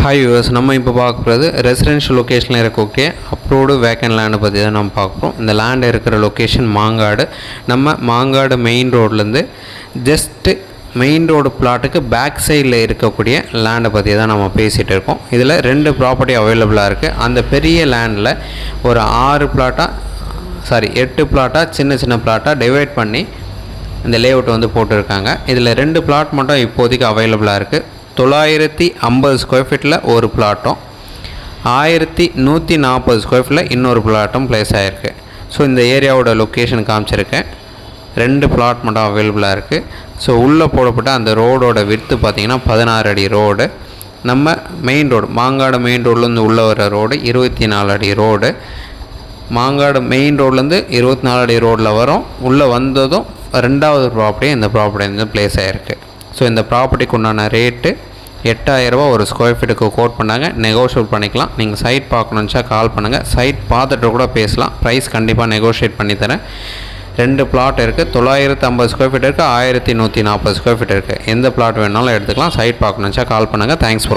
Hi US நம்ம இப்போ பார்க்க போகிறது ரெசிடென்ஷியல் லொக்கேஷனில் இருக்கக்கூடிய அப்ரூவ்டு வேக்கன் லேண்டை பற்றி தான் நம்ம பார்க்குறோம். இந்த லேண்ட் இருக்கிற லொக்கேஷன் மாங்காடு. நம்ம மாங்காடு மெயின் ரோட்லேருந்து ஜஸ்ட்டு மெயின் ரோடு பிளாட்டுக்கு பேக் சைடில் இருக்கக்கூடிய லேண்டை பற்றி தான் நம்ம பேசிகிட்டு இருக்கோம். இதில் 2 ப்ராப்பர்ட்டி அவைலபிளாக இருக்குது. அந்த பெரிய லேண்டில் ஒரு 8 பிளாட்டாக சின்ன பிளாட்டாக டிவைட் பண்ணி இந்த லேஅவுட் வந்து போட்டிருக்காங்க. இதில் 2 பிளாட் மட்டும் இப்போதைக்கு அவைலபிளாக இருக்குது. 950 ஸ்கொயர் ஃபீட்டில் ஒரு பிளாட்டும் 1140 ஸ்கொயர் ஃபீட்டில் இன்னொரு பிளாட்டும் ப்ளேஸ் ஆகிருக்கு. ஸோ இந்த ஏரியாவோட லொக்கேஷன் காமிச்சிருக்கேன். 2 பிளாட் மட்டும் அவைலபிளாக இருக்குது. ஸோ உள்ளே போடப்பட்ட அந்த ரோடோட விட்த்து பார்த்திங்கன்னா 16 அடி ரோடு. நம்ம மெயின் ரோடு மாங்காடு மெயின் ரோட்லேருந்து உள்ளே வர ரோடு 24 அடி ரோடு. மாங்காடு மெயின் ரோட்லேருந்து 24 அடி ரோடில் வரும். உள்ளே வந்ததும் 2வது ப்ராப்பர்ட்டி இந்த ப்ராப்பர்ட்டி வந்து ப்ளேஸ் ஆகிருக்கு. ஸோ இந்த ப்ராப்பர்ட்டிக்கு உண்டான ரேட்டு 8000 ரூபா ஒரு ஸ்கொயர் ஃபீட்டுக்கு கோட் பண்ணாங்க. நெகோஷியேட் பண்ணிக்கலாம். நீங்கள் சைட் பார்க்கணுச்சா கால் பண்ணுங்கள். சைட் பார்த்துட்டு கூட பேசலாம். ப்ரைஸ் கண்டிப்பாக நெகோஷியேட் பண்ணித்தரேன். 2 பிளாட் இருக்குது. 950 ஸ்கொயர் ஃபீட் இருக்குது. 1140 ஸ்கொயர் ஃபீட் இருக்குது. எந்த பிளாட் வேணாலும் எடுத்துக்கலாம். சைட் பார்க்கணுச்சா கால் பண்ணுங்கள். Thanks for